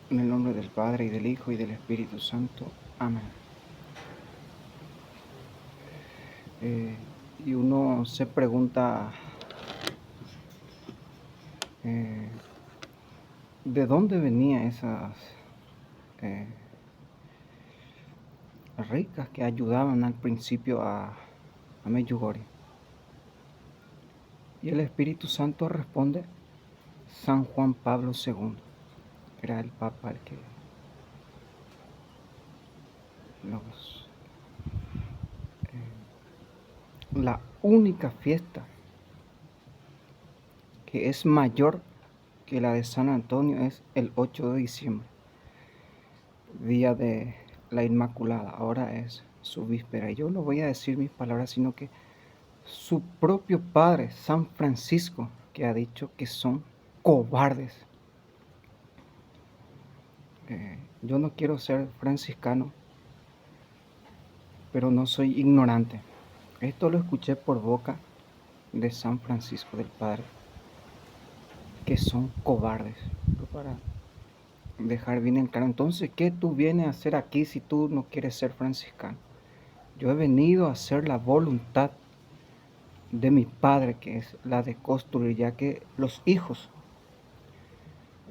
En el nombre del Padre, y del Hijo, y del Espíritu Santo. Amén. Y uno se pregunta, eh, ¿de dónde venían esas eh, ricas que ayudaban al principio a Medjugorje? Y el Espíritu Santo responde, San Juan Pablo II. Era el Papa el que los... la única fiesta que es mayor que la de San Antonio es el 8 de diciembre, día de la Inmaculada. Ahora es su víspera. Y yo no voy a decir mis palabras, sino que su propio padre, San Francisco, que ha dicho que son cobardes. Yo no quiero ser franciscano, pero no soy ignorante. Esto lo escuché por boca de San Francisco, del Padre, que son cobardes. Para dejar bien en claro, entonces, ¿qué tú vienes a hacer aquí si tú no quieres ser franciscano? Yo he venido a hacer la voluntad de mi Padre, que es la de construir, ya que los hijos,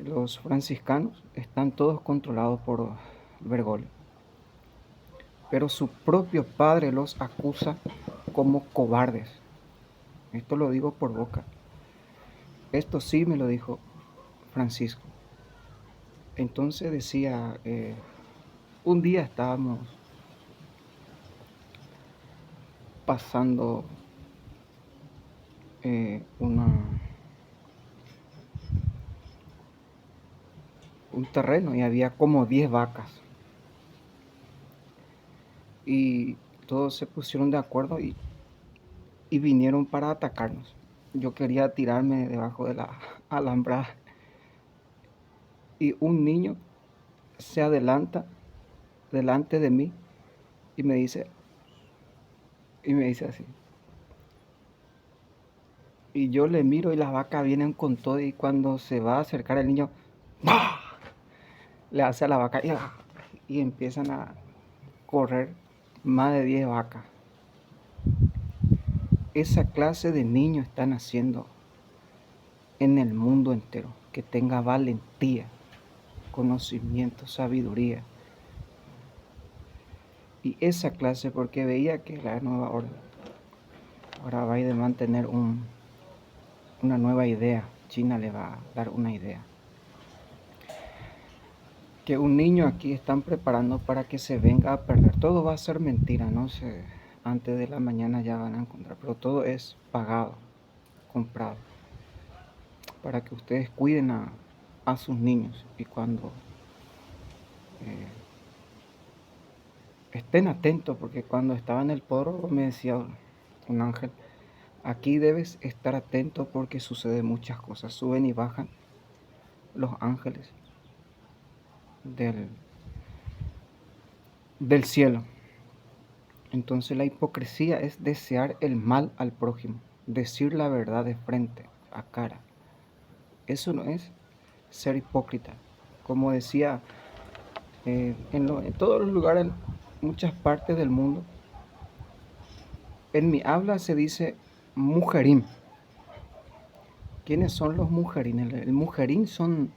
los franciscanos, están todos controlados por Bergoglio. Pero su propio Padre los acusa como cobardes. Esto lo digo por boca. Esto sí me lo dijo Francisco. Entonces decía, un día estábamos pasando un terreno y había como 10 vacas. Y todos se pusieron de acuerdo y vinieron para atacarnos. Yo quería tirarme debajo de la alambrada y un niño se adelanta delante de mí y me dice así. Y yo le miro y las vacas vienen con todo y cuando se va a acercar el niño, ¡bah! Le hace a la vaca y empiezan a correr más de 10 vacas. Esa clase de niños están haciendo en el mundo entero, que tenga valentía, conocimiento, sabiduría. Y esa clase, porque veía que la nueva orden ahora va a ir de mantener una nueva idea. China le va a dar una idea. Que un niño aquí están preparando para que se venga a perder. Todo va a ser mentira, no sé. Antes de la mañana ya van a encontrar, pero todo es pagado, comprado, para que ustedes cuiden a sus niños y cuando eh, estén atentos, porque cuando estaba en el podro me decía un ángel, aquí debes estar atento porque sucede muchas cosas, suben y bajan los ángeles del, del cielo. Entonces la hipocresía es desear el mal al prójimo, decir la verdad de frente, a cara. Eso no es ser hipócrita. Como decía, en todos los lugares, en muchas partes del mundo, en mi habla se dice mujerín. ¿Quiénes son los mujerines? El mujerín son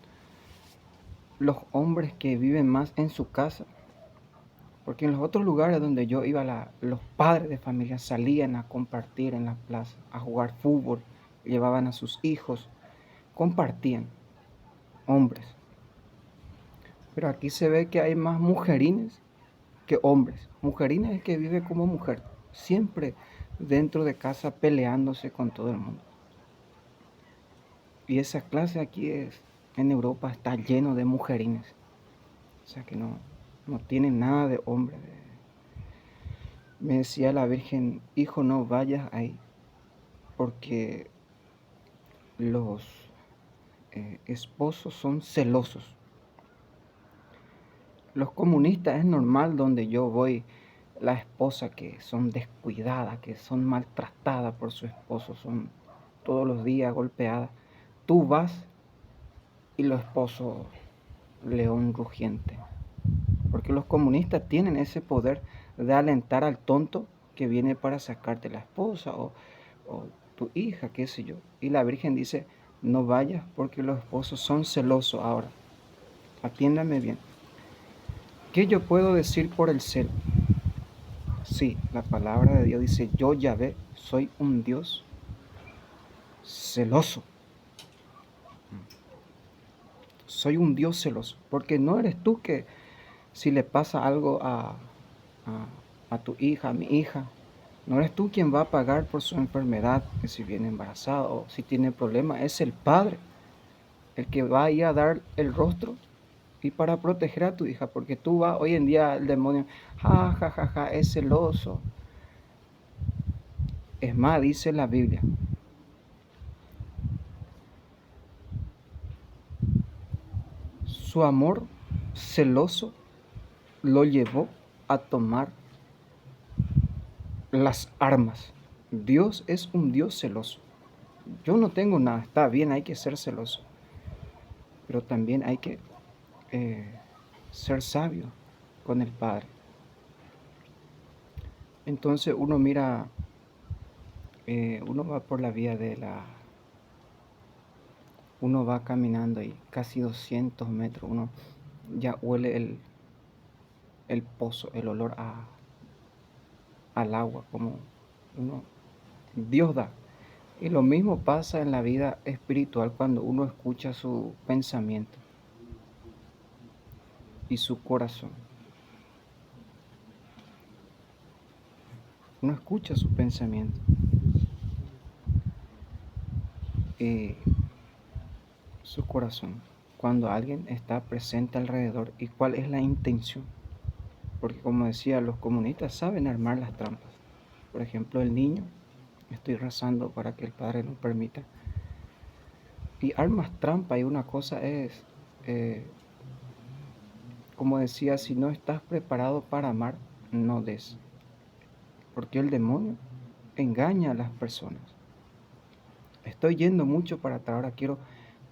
los hombres que viven más en su casa. Porque en los otros lugares donde yo iba, los padres de familia salían a compartir en la plaza, a jugar fútbol, llevaban a sus hijos, compartían, hombres. Pero aquí se ve que hay más mujerines que hombres. Mujerines es que vive como mujer, siempre dentro de casa peleándose con todo el mundo. Y esa clase aquí en Europa está lleno de mujerines. O sea que no tienen nada de hombre. Me decía la Virgen, hijo, no vayas ahí, porque los esposos son celosos. Los comunistas es normal donde yo voy, la esposa que son descuidadas, que son maltratadas por su esposo, son todos los días golpeadas. Tú vas y los esposos león rugiente. Porque los comunistas tienen ese poder de alentar al tonto que viene para sacarte la esposa o tu hija, qué sé yo. Y la Virgen dice, no vayas porque los esposos son celosos ahora. Atiéndame bien. ¿Qué yo puedo decir por el celo? Sí, la palabra de Dios dice, yo Yahvé soy un Dios celoso. Soy un Dios celoso. Porque no eres tú que si le pasa algo a tu hija, a mi hija, no eres tú quien va a pagar por su enfermedad, que si viene embarazada o si tiene problemas, es el Padre el que va a ir a dar el rostro y para proteger a tu hija, porque tú vas, hoy en día el demonio, ja, ja, ja, ja, es celoso. Es más, dice la Biblia, su amor celoso lo llevó a tomar las armas. Dios es un Dios celoso. Yo no tengo nada, está bien, hay que ser celoso, pero también hay que ser sabio con el Padre. Entonces uno mira, uno va por la vía uno va caminando y casi 200 metros, uno ya huele el pozo, el olor al agua, como uno, Dios da. Y lo mismo pasa en la vida espiritual cuando uno escucha su pensamiento y su corazón. Uno escucha su pensamiento y su corazón cuando alguien está presente alrededor y cuál es la intención. Porque como decía, los comunistas saben armar las trampas. Por ejemplo, el niño, estoy rezando para que el Padre nos permita. Y armas trampa y una cosa es, como decía, si no estás preparado para amar, no des. Porque el demonio engaña a las personas. Estoy yendo mucho para atrás, ahora quiero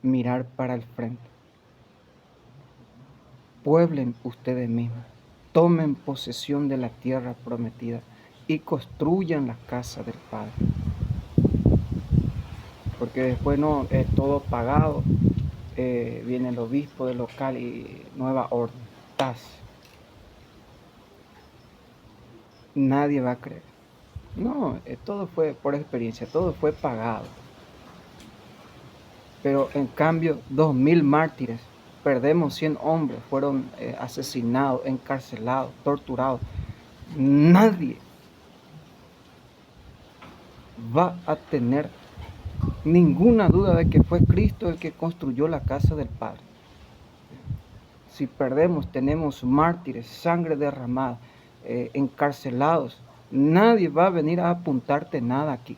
mirar para el frente. Pueblen ustedes mismos, tomen posesión de la tierra prometida y construyan la casa del Padre. Porque después no es todo pagado, viene el obispo del local y nueva orden. Nadie va a creer. No, todo fue por experiencia, todo fue pagado. Pero en cambio, 2000 mártires, perdemos 100 hombres, fueron asesinados, encarcelados, torturados. Nadie va a tener ninguna duda de que fue Cristo el que construyó la casa del Padre. Si perdemos, tenemos mártires, sangre derramada, encarcelados. Nadie va a venir a apuntarte nada aquí,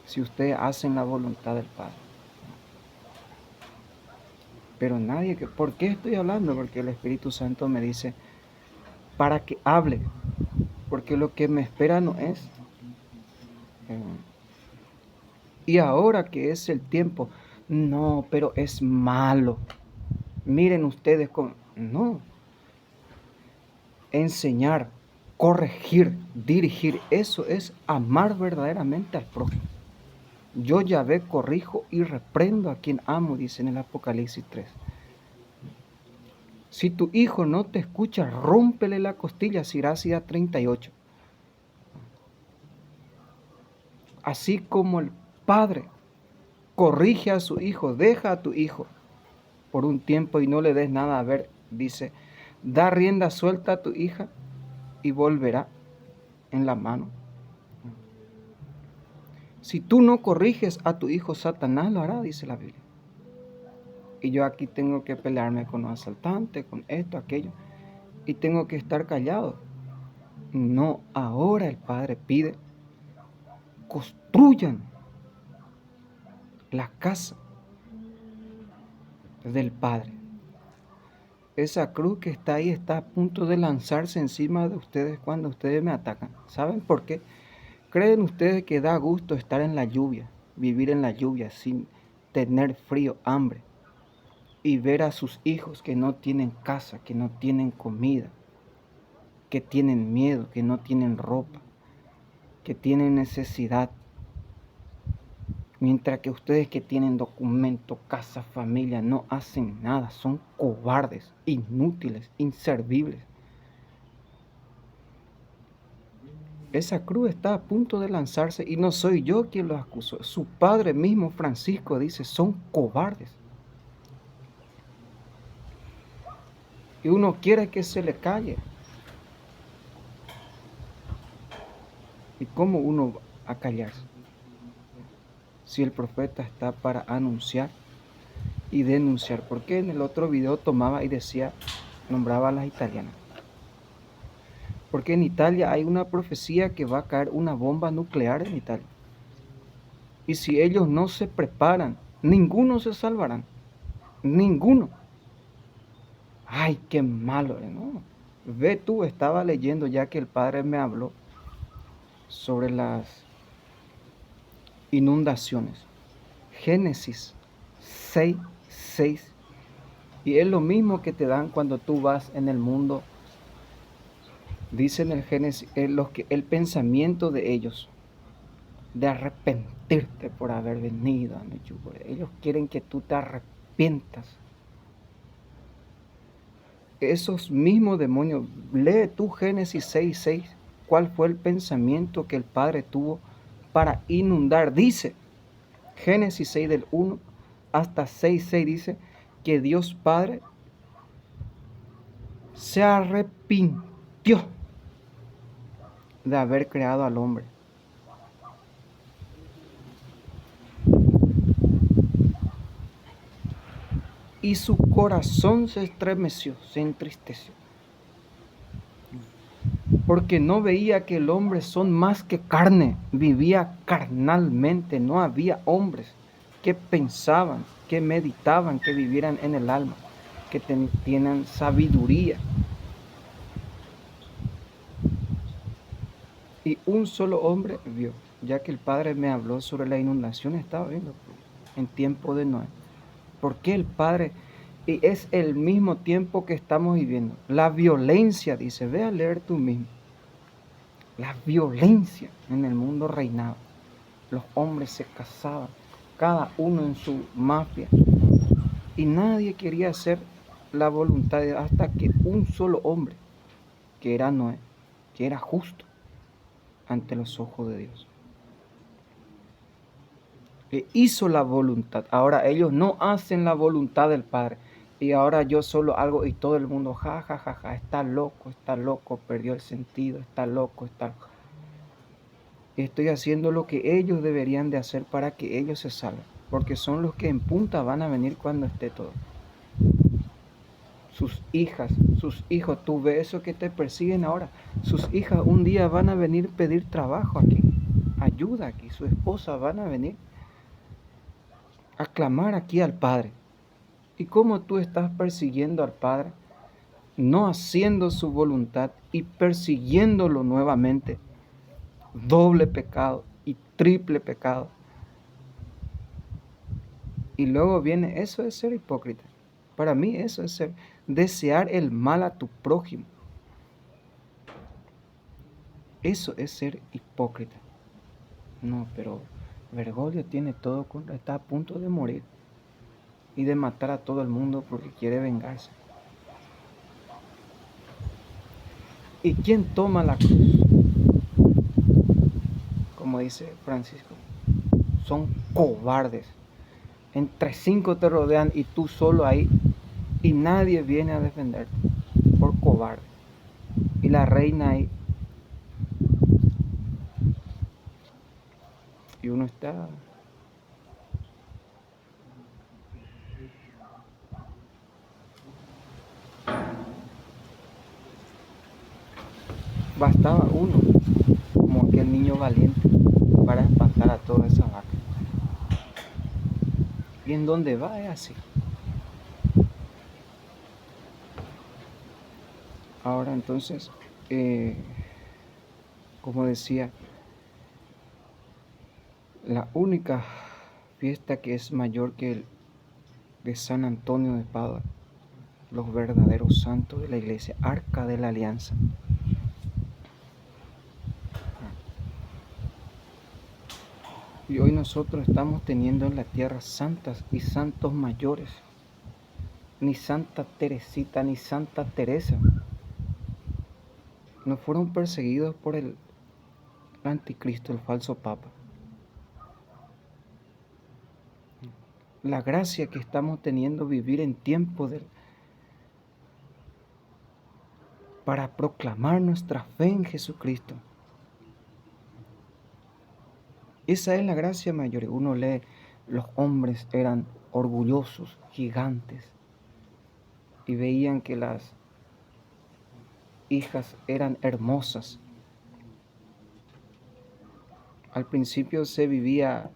si ustedes hacen la voluntad del Padre. Pero nadie, ¿por qué estoy hablando? Porque el Espíritu Santo me dice, para que hable, porque lo que me espera no es. Y ahora que es el tiempo, no, pero es malo. Miren ustedes cómo, no. Enseñar, corregir, dirigir, eso es amar verdaderamente al prójimo. Yo Yahvé corrijo y reprendo a quien amo, dice en el Apocalipsis 3. Si tu hijo no te escucha, rómpele la costilla, Siracida 38. Así como el padre corrige a su hijo, deja a tu hijo por un tiempo y no le des nada a ver, dice, da rienda suelta a tu hija y volverá en la mano. Si tú no corriges a tu hijo, Satanás lo hará, dice la Biblia. Y yo aquí tengo que pelearme con los asaltantes, con esto, aquello, y tengo que estar callado. No, ahora el Padre pide, construyan la casa del Padre. Esa cruz que está ahí está a punto de lanzarse encima de ustedes cuando ustedes me atacan. ¿Saben por qué? ¿Creen ustedes que da gusto estar en la lluvia, vivir en la lluvia sin tener frío, hambre? y ver a sus hijos que no tienen casa, que no tienen comida, que tienen miedo, que no tienen ropa, que tienen necesidad, mientras que ustedes que tienen documento, casa, familia, no hacen nada, son cobardes, inútiles, inservibles. Esa cruz está a punto de lanzarse y no soy yo quien los acuso. Su padre mismo, Francisco, dice, son cobardes. Y uno quiere que se le calle. ¿Y cómo uno va a callarse? Si el profeta está para anunciar y denunciar. Porque en el otro video tomaba y decía, nombraba a las italianas. Porque en Italia hay una profecía que va a caer una bomba nuclear en Italia. Y si ellos no se preparan, ninguno se salvarán. Ninguno. Ay, qué malo, ¿no? Ve tú, estaba leyendo ya que el padre me habló sobre las inundaciones. Génesis 6:6. Y es lo mismo que te dan cuando tú vas en el mundo. Dice en el Génesis, el pensamiento de ellos, de arrepentirte por haber venido a Mechugore. Ellos quieren que tú te arrepientas. Esos mismos demonios, lee tú Génesis 6:6, cuál fue el pensamiento que el Padre tuvo para inundar. Dice, Génesis 6 del 1 hasta 6:6 dice que Dios Padre se arrepintió de haber creado al hombre. Y su corazón se estremeció, se entristeció. Porque no veía que el hombre son más que carne, vivía carnalmente, no había hombres que pensaban, que meditaban, que vivieran en el alma, que tienen sabiduría. Y un solo hombre vio, ya que el Padre me habló sobre la inundación, estaba viendo en tiempo de Noé. ¿Por qué el Padre? Y es el mismo tiempo que estamos viviendo. La violencia, dice, ve a leer tú mismo. La violencia en el mundo reinaba. Los hombres se casaban, cada uno en su mafia. Y nadie quería hacer la voluntad de Dios hasta que un solo hombre, que era Noé, que era justo ante los ojos de Dios, que hizo la voluntad. Ahora ellos no hacen la voluntad del Padre. Y ahora yo solo hago y todo el mundo, ja, ja, ja, ja, está loco, perdió el sentido, está loco, está loco. Estoy haciendo lo que ellos deberían de hacer para que ellos se salven, porque son los que en punta van a venir cuando esté todo. Sus hijas, sus hijos, tú ves eso que te persiguen ahora. Sus hijas un día van a venir a pedir trabajo aquí, ayuda aquí, su esposa van a venir a clamar aquí al Padre. ¿Y cómo tú estás persiguiendo al Padre? No haciendo su voluntad y persiguiéndolo nuevamente. Doble pecado y triple pecado. Y luego viene, eso es ser hipócrita. Para mí eso es desear el mal a tu prójimo. Eso es ser hipócrita. No, pero Bergoglio tiene todo contra, está a punto de morir y de matar a todo el mundo porque quiere vengarse. ¿Y quién toma la cruz? Como dice Francisco, son cobardes. Entre 5 te rodean y tú solo ahí y nadie viene a defenderte por cobarde. Y la reina ahí. Y uno está... Bastaba uno, como aquel niño valiente, para espantar a toda esa vaca. Y en donde va es así. Ahora entonces, como decía, la única fiesta que es mayor que de San Antonio de Padua, los verdaderos santos de la iglesia, arca de la alianza. Y hoy nosotros estamos teniendo en la tierra santas y santos mayores. Ni Santa Teresita ni Santa Teresa no fueron perseguidos por el anticristo, el falso papa. La gracia que estamos teniendo vivir en tiempo para proclamar nuestra fe en Jesucristo. Esa es la gracia mayor. Uno lee, los hombres eran orgullosos, gigantes, y veían que las hijas eran hermosas. Al principio se vivía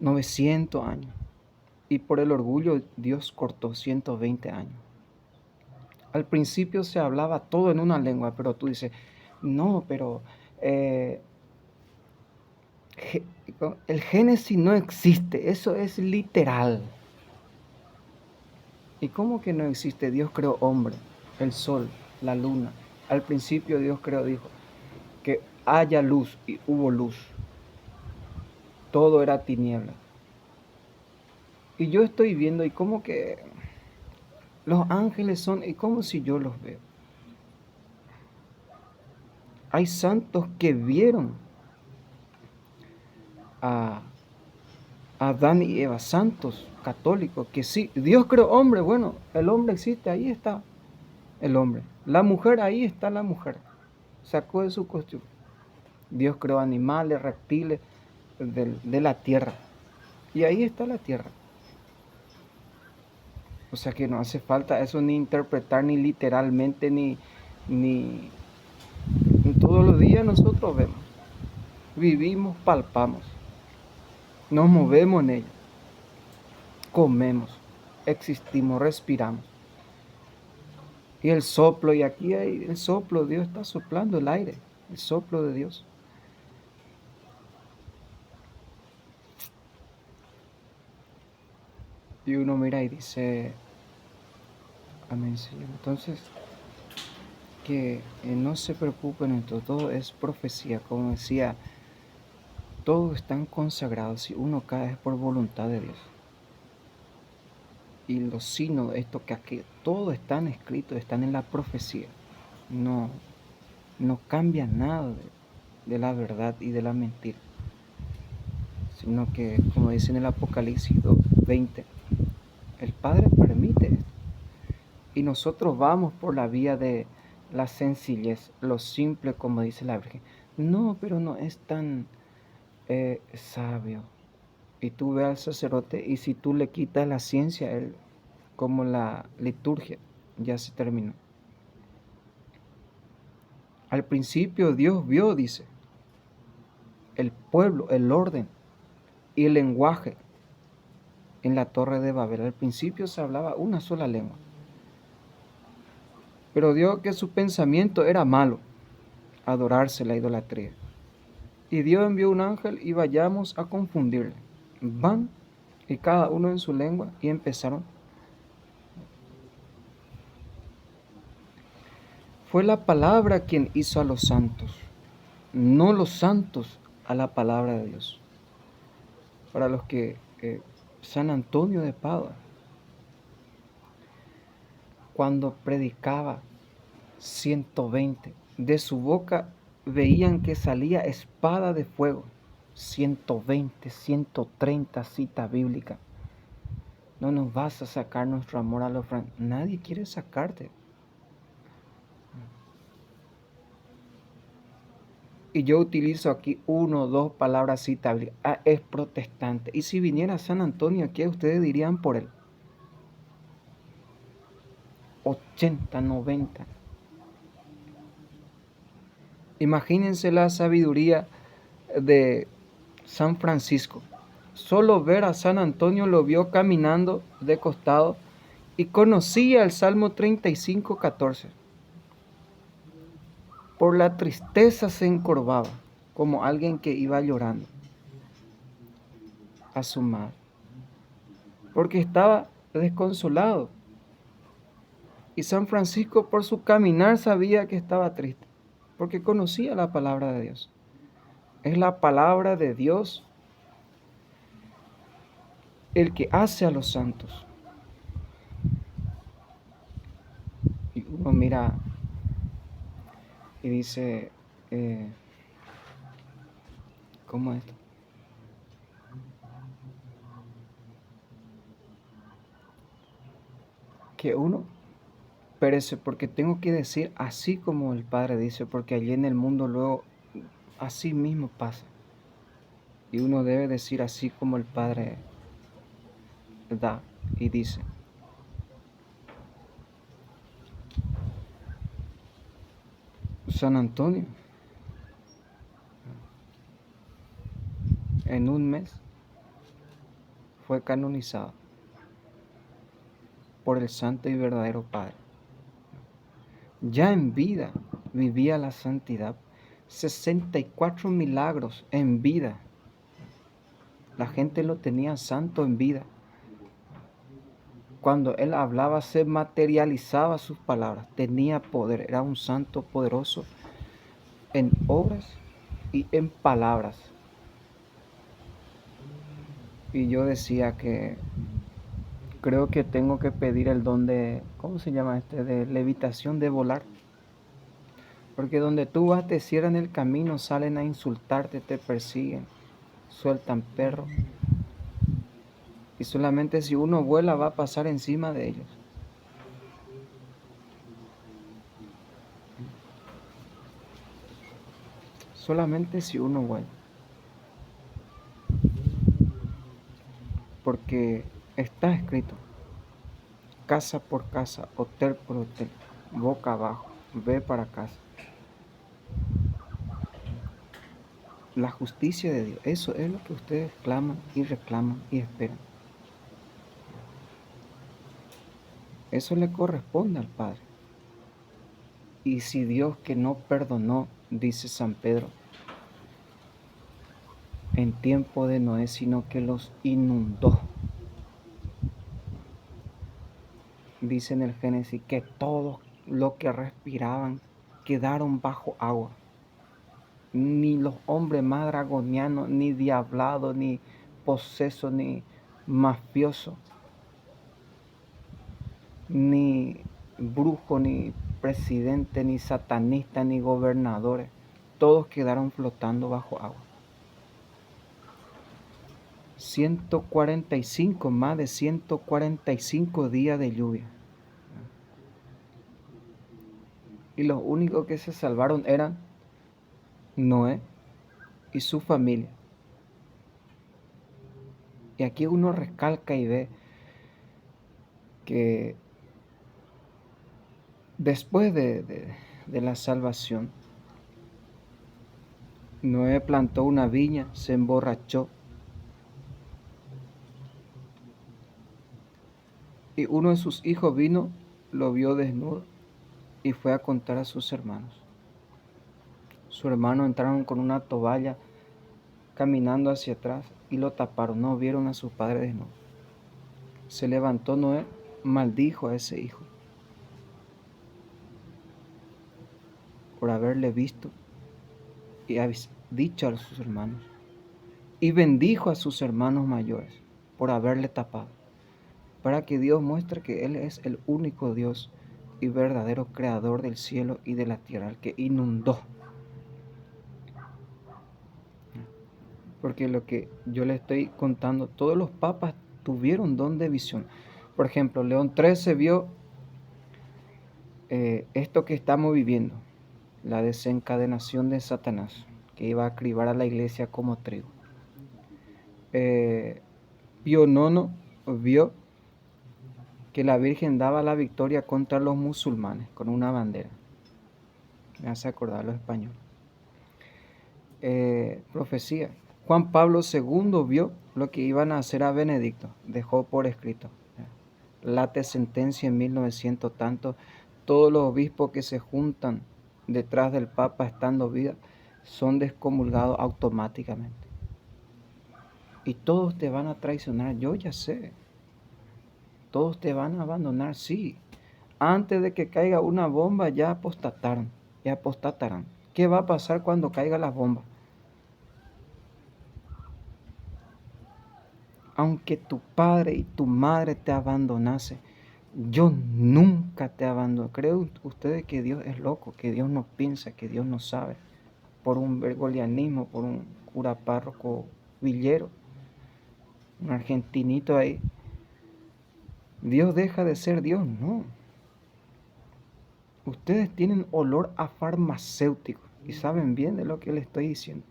900 años y por el orgullo Dios cortó 120 años. Al principio se hablaba todo en una lengua, pero tú dices, no, pero el Génesis no existe, eso es literal. ¿Y cómo que no existe? Dios creó hombre, el sol, la luna. Al principio Dios creó, dijo, que haya luz, y hubo luz. Todo era tiniebla. Y yo estoy viendo, y como que los ángeles son, y como si yo los veo. Hay santos que vieron a Adán y Eva, santos católicos, que sí, Dios creó hombre, bueno, el hombre existe, ahí está el hombre. La mujer, ahí está la mujer. Sacó de su costumbre. Dios creó animales, reptiles de la tierra. Y ahí está la tierra. O sea que no hace falta eso ni interpretar ni literalmente, ni todos los días nosotros vemos. Vivimos, palpamos. Nos movemos en ella. Comemos, existimos, respiramos. Y el soplo, y aquí hay el soplo, Dios está soplando el aire, el soplo de Dios. Y uno mira y dice, amén, Señor. Entonces, que no se preocupen en todo es profecía, como decía, todos están consagrados, si uno cae es por voluntad de Dios. Y los signos, esto que aquí, todos están escritos, están en la profecía. No cambia nada de la verdad y de la mentira. Sino que, como dice en el Apocalipsis 20, el Padre permite esto. Y nosotros vamos por la vía de la sencillez, lo simple, como dice la Virgen. No, pero no es tan sabio. Y tú ves al sacerdote y si tú le quitas la ciencia, él, como la liturgia, ya se terminó. Al principio Dios vio, dice, el pueblo, el orden y el lenguaje en la torre de Babel. Al principio se hablaba una sola lengua. Pero dio que su pensamiento era malo, adorarse la idolatría. Y Dios envió un ángel y vayamos a confundirle. Van y cada uno en su lengua y empezaron. Fue la palabra quien hizo a los santos, no los santos a la palabra de Dios. Para los que San Antonio de Padua, cuando predicaba 120, de su boca veían que salía espada de fuego. 120, 130 cita bíblica. No nos vas a sacar nuestro amor a los francos. Nadie quiere sacarte. Y yo utilizo aquí 1 o 2 palabras cita bíblica. Ah, es protestante. Y si viniera San Antonio, ¿qué ustedes dirían por él? 80, 90. Imagínense la sabiduría de San Francisco. Solo ver a San Antonio lo vio caminando de costado y conocía el Salmo 35, 14. Por la tristeza se encorvaba, como alguien que iba llorando a su madre. porque estaba desconsolado. Y San Francisco por su caminar sabía que estaba triste, porque conocía la palabra de Dios. Es la palabra de Dios el que hace a los santos. Y uno mira y dice, ¿cómo es esto? Que uno perece porque tengo que decir así como el Padre dice, porque allí en el mundo luego así mismo pasa. Y uno debe decir así como el Padre da y dice. San Antonio, en un mes, fue canonizado por el Santo y verdadero Padre. Ya en vida vivía la santidad. 64 milagros en vida. La gente lo tenía santo en vida. Cuando él hablaba se materializaba sus palabras. Tenía poder. Era un santo poderoso en obras y en palabras. Y yo decía que creo que tengo que pedir el don de, ¿cómo se llama este? De levitación, de volar. Porque donde tú vas te cierran el camino, salen a insultarte, te persiguen, sueltan perros. Y solamente si uno vuela va a pasar encima de ellos. Solamente si uno vuela. Porque está escrito, casa por casa, hotel por hotel, boca abajo, ve para casa. La justicia de Dios, eso es lo que ustedes claman y reclaman y esperan. Eso le corresponde al Padre. Y si Dios que no perdonó, dice San Pedro, en tiempo de Noé, sino que los inundó. Dice en el Génesis que todos los que respiraban quedaron bajo agua. Ni los hombres más dragonianos, ni diablados, ni posesos, ni mafiosos, ni brujos, ni presidentes, ni satanistas, ni gobernadores. Todos quedaron flotando bajo agua. 145, más de 145 días de lluvia. Y los únicos que se salvaron eran Noé y su familia. Y aquí uno recalca y ve que después de la salvación, Noé plantó una viña, se emborrachó. Y uno de sus hijos vino, lo vio desnudo y fue a contar a sus hermanos. Sus hermanos entraron con una toalla caminando hacia atrás y lo taparon. No vieron a su padre desnudo. Se levantó Noé, maldijo a ese hijo por haberle visto y dicho a sus hermanos. Y bendijo a sus hermanos mayores por haberle tapado, para que Dios muestre que Él es el único Dios y verdadero creador del cielo y de la tierra, el que inundó. Porque lo que yo le estoy contando, todos los papas tuvieron don de visión. Por ejemplo, León XIII vio esto que estamos viviendo, la desencadenación de Satanás, que iba a cribar a la iglesia como trigo. Pío IX vio que la Virgen daba la victoria contra los musulmanes con una bandera. Me hace acordar los españoles. Profecía. Juan Pablo II vio lo que iban a hacer a Benedicto. Dejó por escrito. Late sentencia en 1900 tanto. Todos los obispos que se juntan detrás del Papa estando vida son descomulgados automáticamente. Y todos te van a traicionar. Yo ya sé. todos te van a abandonar, sí. Antes de que caiga una bomba ya apostataron, ya apostatarán. ¿Qué va a pasar cuando caiga la bomba? Aunque tu padre y tu madre te abandonase, yo nunca te abandono. ¿Creen ustedes que Dios es loco, que Dios no piensa, que Dios no sabe? Por un bergolianismo, por un cura párroco villero, un argentinito ahí. Dios deja de ser Dios, no. Ustedes tienen olor a farmacéutico y saben bien de lo que les estoy diciendo.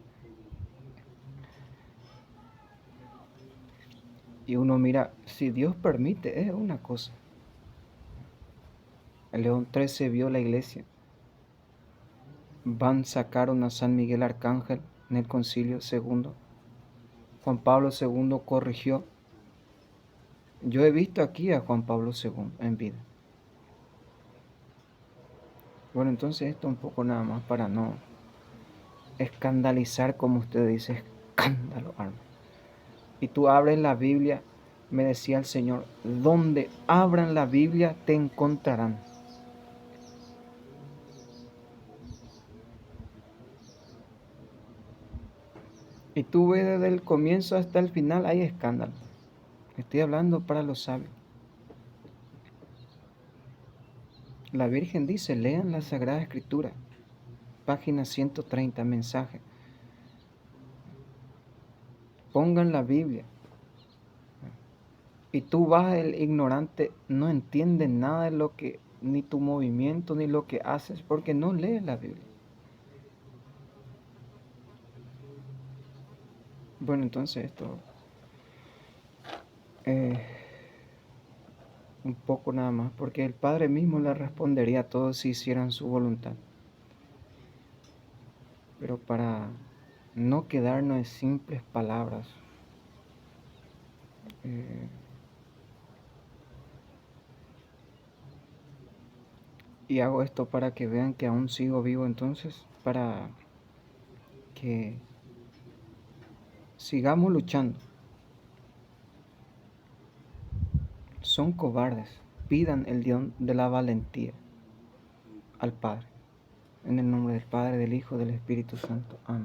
Y uno mira, si Dios permite, es una cosa. El León XIII vio la iglesia. Sacaron a San Miguel Arcángel en el Concilio segundo. Juan Pablo II corrigió. Yo he visto aquí a Juan Pablo II en vida. Bueno, entonces esto un poco nada más para no escandalizar, como usted dice, escándalo, hermano. Y tú abres la Biblia, me decía el Señor, donde abran la Biblia te encontrarán. Y tú ves desde el comienzo hasta el final, hay escándalo. Estoy hablando para los sabios. La Virgen dice, lean la Sagrada Escritura, página 130, mensaje. Pongan la Biblia. Y tú vas, el ignorante, no entiende nada de lo que, ni tu movimiento, ni lo que haces, porque no lees la Biblia. Bueno, entonces esto, un poco nada más, porque el Padre mismo le respondería a todos si hicieran su voluntad. Pero para no quedarnos en simples palabras, y hago esto para que vean que aún sigo vivo, entonces, para que sigamos luchando. Son cobardes, pidan el don de la valentía al Padre. En el nombre del Padre, del Hijo, del Espíritu Santo. Amén.